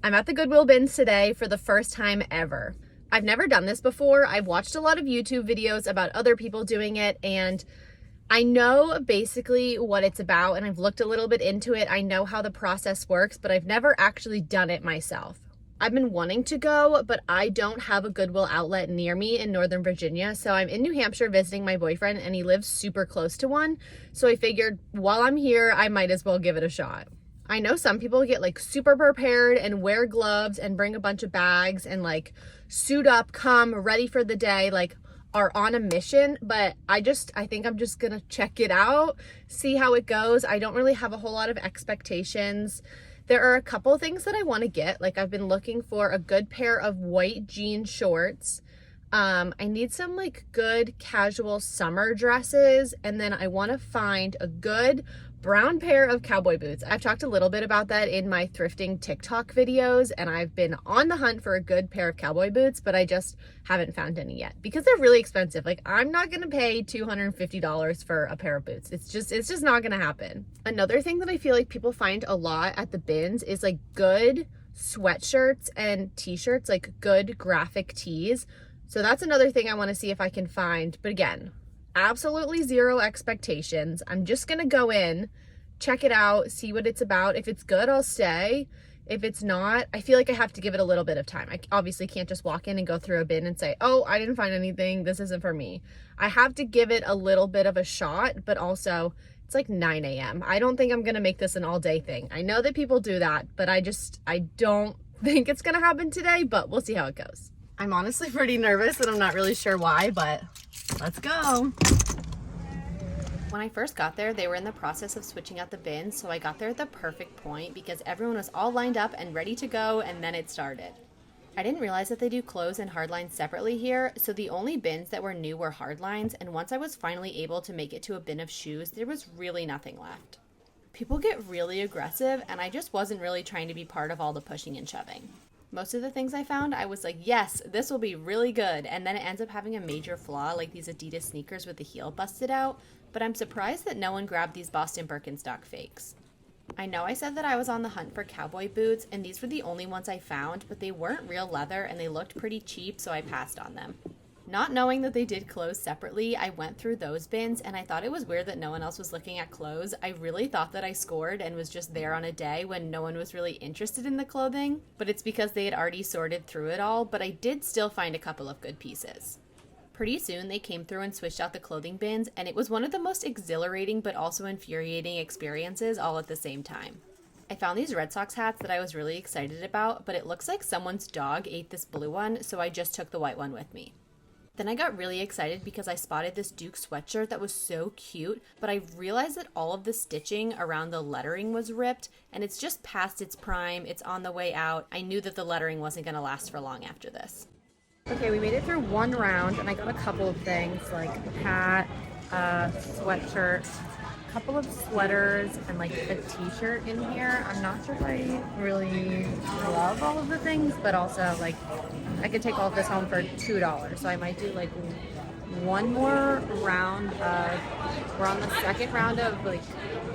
I'm at the Goodwill bins today for the first time ever. I've never done this before. I've watched a lot of YouTube videos about other people doing it, and I know basically what it's about, and I've looked a little bit into it. I know how the process works, but I've never actually done it myself. I've been wanting to go, but I don't have a Goodwill outlet near me in Northern Virginia. So I'm in New Hampshire visiting my boyfriend, and he lives super close to one. So I figured while I'm here, I might as well give it a shot. I know some people get like super prepared and wear gloves and bring a bunch of bags and like suit up, come ready for the day, like are on a mission, but I think I'm just gonna check it out, see how it goes. I don't really have a whole lot of expectations. There are a couple things that I want to get. Like I've been looking for a good pair of white jean shorts. I need some like good casual summer dresses, and then I want to find a good brown pair of cowboy boots. I've talked a little bit about that in my thrifting TikTok videos, and I've been on the hunt for a good pair of cowboy boots, but I just haven't found any yet because they're really expensive. Like I'm not going to pay $250 for a pair of boots. It's just not going to happen. Another thing that I feel like people find a lot at the bins is like good sweatshirts and t-shirts, like good graphic tees. So that's another thing I want to see if I can find. But again, absolutely zero expectations. I'm just going to go in, check it out, see what it's about. If it's good, I'll stay. If it's not, I feel like I have to give it a little bit of time. I obviously can't just walk in and go through a bin and say, oh, I didn't find anything. This isn't for me. I have to give it a little bit of a shot, but also it's like 9 a.m. I don't think I'm going to make this an all day thing. I know that people do that, but I don't think it's going to happen today, but we'll see how it goes. I'm honestly pretty nervous and I'm not really sure why, but let's go. When I first got there, they were in the process of switching out the bins, so I got there at the perfect point because everyone was all lined up and ready to go, and then it started. I didn't realize that they do clothes and hardlines separately here, so the only bins that were new were hardlines, and once I was finally able to make it to a bin of shoes, there was really nothing left. People get really aggressive, and I just wasn't really trying to be part of all the pushing and shoving. Most of the things I found, I was like, yes, this will be really good. And then it ends up having a major flaw, like these Adidas sneakers with the heel busted out. But I'm surprised that no one grabbed these Boston Birkenstock fakes. I know I said that I was on the hunt for cowboy boots, and these were the only ones I found, but they weren't real leather and they looked pretty cheap, so I passed on them. Not knowing that they did clothes separately, I went through those bins, and I thought it was weird that no one else was looking at clothes. I really thought that I scored and was just there on a day when no one was really interested in the clothing, but it's because they had already sorted through it all, but I did still find a couple of good pieces. Pretty soon, they came through and switched out the clothing bins, and it was one of the most exhilarating but also infuriating experiences all at the same time. I found these Red Sox hats that I was really excited about, but it looks like someone's dog ate this blue one, so I just took the white one with me. Then I got really excited because I spotted this Duke sweatshirt that was so cute, but I realized that all of the stitching around the lettering was ripped, and it's just past its prime, it's on the way out. I knew that the lettering wasn't going to last for long after this. Okay, we made it through one round, and I got a couple of things, like a hat, a sweatshirt, a couple of sweaters, and like a t-shirt in here. I'm not sure if I really love all of the things, but also like I could take all of this home for $2, so I might do like one more round of, we're on the second round of like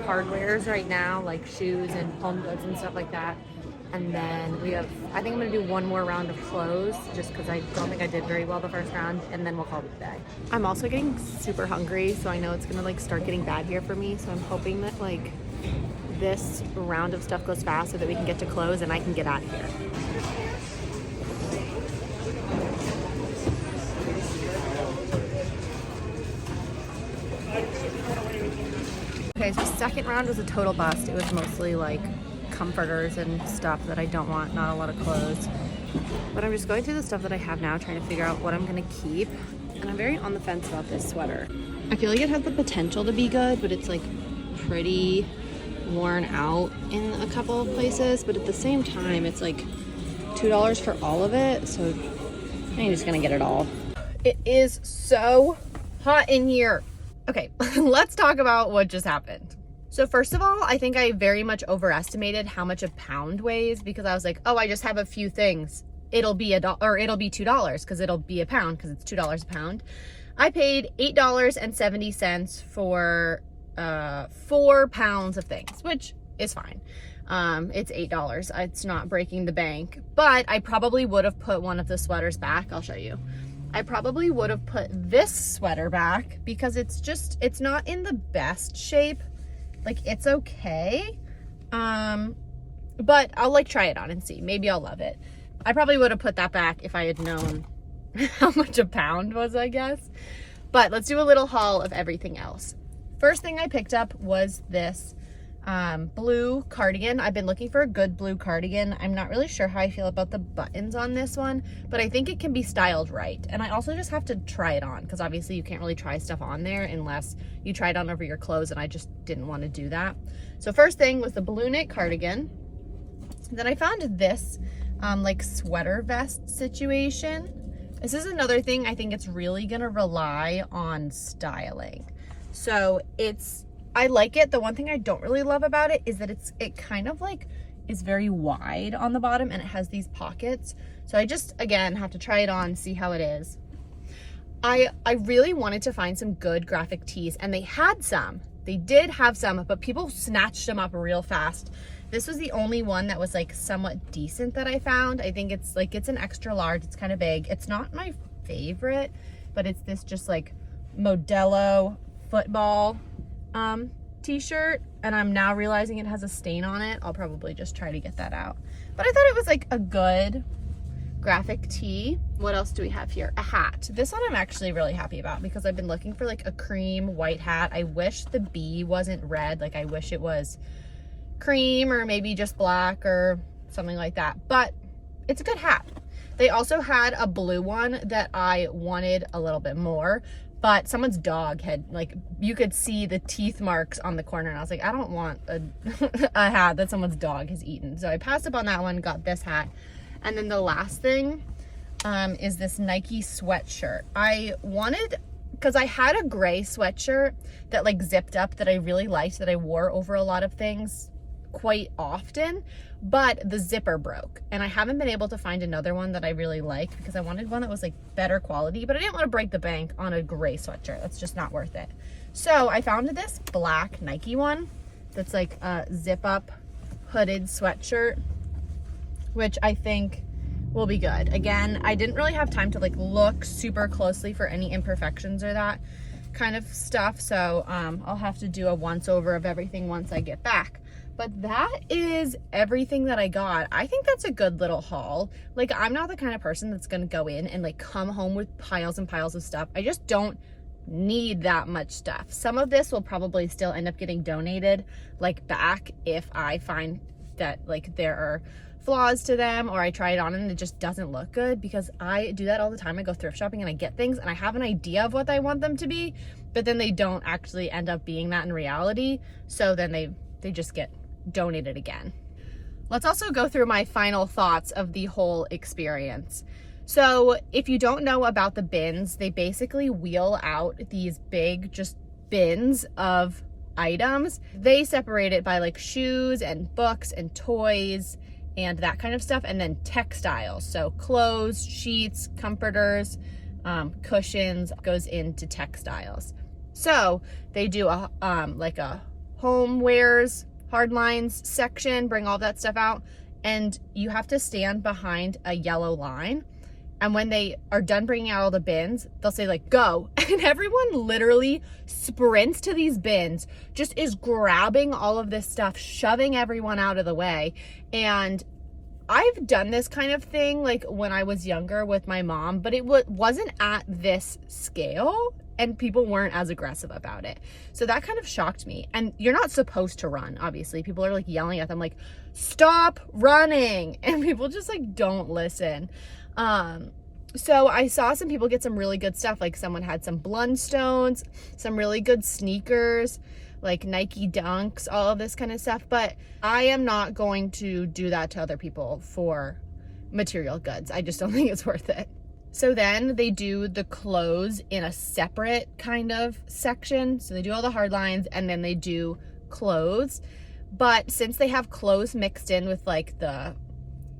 hardwares right now, like shoes and home goods and stuff like that. And then I think I'm gonna do one more round of clothes just because I don't think I did very well the first round, and then we'll call it a day. I'm also getting super hungry, so I know it's gonna like start getting bad here for me, so I'm hoping that like this round of stuff goes fast so that we can get to clothes and I can get out of here. Okay, so second round was a total bust. It was mostly like comforters and stuff that I don't want, not a lot of clothes. But I'm just going through the stuff that I have now, trying to figure out what I'm gonna keep. And I'm very on the fence about this sweater. I feel like it has the potential to be good, but it's like pretty worn out in a couple of places. But at the same time, it's like $2 for all of it, so I'm just gonna get it all. It is so hot in here. Okay, let's talk about what just happened. So first of all, I think I very much overestimated how much a pound weighs because I was like, oh, I just have a few things. It'll be it'll be $2 because it'll be a pound because it's $2 a pound. I paid $8.70 for 4 pounds of things, which is fine. It's $8. It's not breaking the bank, but I probably would have put one of the sweaters back. I'll show you. I probably would have put this sweater back because it's not in the best shape. Like, it's okay. But I'll like try it on and see. Maybe I'll love it. I probably would have put that back if I had known how much a pound was, I guess. But let's do a little haul of everything else. First thing I picked up was this blue cardigan. I've been looking for a good blue cardigan. I'm not really sure how I feel about the buttons on this one, but I think it can be styled right. And I also just have to try it on because obviously you can't really try stuff on there unless you try it on over your clothes, and I just didn't want to do that. So first thing was the blue knit cardigan. Then I found this like sweater vest situation. This is another thing I think it's really gonna rely on styling. So I like it. The one thing I don't really love about it is that it kind of like is very wide on the bottom and it has these pockets. So I just, again, have to try it on, see how it is. I really wanted to find some good graphic tees, and they had some. They did have some, but people snatched them up real fast. This was the only one that was like somewhat decent that I found. I think it's an extra large. It's kind of big. It's not my favorite, but it's this just like Modelo football t-shirt, and I'm now realizing it has a stain on it. I'll probably just try to get that out. But I thought it was like a good graphic tee. What else do we have here? A hat. This one I'm actually really happy about because I've been looking for like a cream white hat. I wish the B wasn't red. Like, I wish it was cream or maybe just black or something like that, but it's a good hat. They also had a blue one that I wanted a little bit more, but someone's dog had, like, you could see the teeth marks on the corner, and I was like, I don't want a hat that someone's dog has eaten. So I passed up on that one, got this hat. And then the last thing is this Nike sweatshirt. I wanted, because I had a gray sweatshirt that like zipped up that I really liked, that I wore over a lot of things quite often, but the zipper broke, and I haven't been able to find another one that I really like because I wanted one that was like better quality, but I didn't want to break the bank on a gray sweatshirt. That's just not worth it. So I found this black Nike one that's like a zip up hooded sweatshirt, which I think will be good. Again, I didn't really have time to like look super closely for any imperfections or that kind of stuff, so I'll have to do a once over of everything once I get back. But that is everything that I got. I think that's a good little haul. Like, I'm not the kind of person that's gonna go in and like come home with piles and piles of stuff. I just don't need that much stuff. Some of this will probably still end up getting donated like back if I find that like there are flaws to them, or I try it on and it just doesn't look good, because I do that all the time. I go thrift shopping and I get things and I have an idea of what I want them to be, but then they don't actually end up being that in reality. So then they just get donated again. Let's also go through my final thoughts of the whole experience. So if you don't know about the bins, they basically wheel out these big just bins of items. They separate it by like shoes and books and toys and that kind of stuff, and then textiles. So clothes, sheets, comforters, cushions goes into textiles. So they do a like a home wares, hard lines section, bring all that stuff out, and you have to stand behind a yellow line. And when they are done bringing out all the bins, they'll say like, go. And everyone literally sprints to these bins, just is grabbing all of this stuff, shoving everyone out of the way. And I've done this kind of thing like when I was younger with my mom, but it wasn't at this scale and people weren't as aggressive about it. So that kind of shocked me. And you're not supposed to run, obviously. People are like yelling at them like, stop running. And people just like don't listen. So I saw some people get some really good stuff. Like someone had some Blundstones, some really good sneakers, like Nike Dunks, all of this kind of stuff. But I am not going to do that to other people for material goods. I just don't think it's worth it. So then they do the clothes in a separate kind of section. So they do all the hard lines and then they do clothes. But since they have clothes mixed in with like the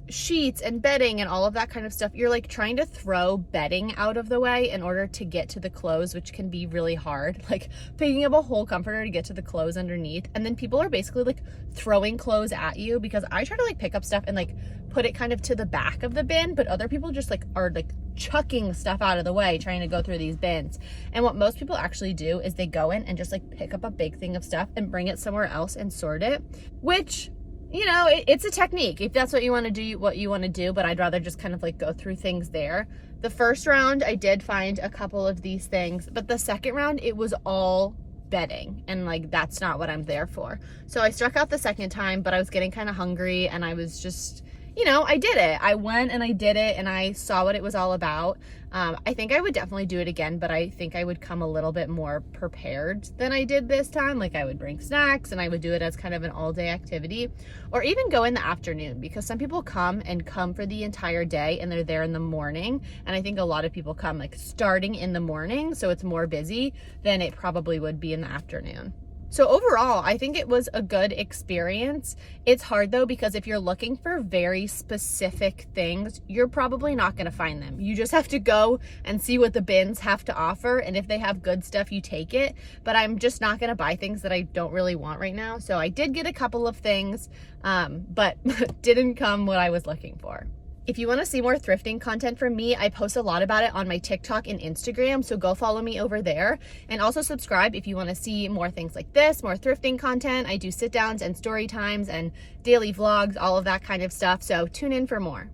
sheets and bedding and all of that kind of stuff, you're like trying to throw bedding out of the way in order to get to the clothes, which can be really hard, like picking up a whole comforter to get to the clothes underneath. And then people are basically like throwing clothes at you, because I try to like pick up stuff and like put it kind of to the back of the bin, but other people just like are like chucking stuff out of the way trying to go through these bins. And what most people actually do is they go in and just like pick up a big thing of stuff and bring it somewhere else and sort it, which, you know, it's a technique if that's what you want to do, but I'd rather just kind of like go through things there. The first round, I did find a couple of these things, but the second round, it was all bedding, and like that's not what I'm there for. So I struck out the second time, but I was getting kind of hungry, and I was just, you know, I did it. I went and I did it, and I saw what it was all about. I think I would definitely do it again, but I think I would come a little bit more prepared than I did this time. Like I would bring snacks, and I would do it as kind of an all-day activity, or even go in the afternoon, because some people come for the entire day and they're there in the morning. And I think a lot of people come like starting in the morning, so it's more busy than it probably would be in the afternoon. So overall, I think it was a good experience. It's hard though, because if you're looking for very specific things, you're probably not going to find them. You just have to go and see what the bins have to offer. And if they have good stuff, you take it. But I'm just not going to buy things that I don't really want right now. So I did get a couple of things, but didn't come what I was looking for. If you want to see more thrifting content from me, I post a lot about it on my TikTok and Instagram, so go follow me over there. And also subscribe if you want to see more things like this, more thrifting content. I do sit downs and story times and daily vlogs, all of that kind of stuff, so tune in for more.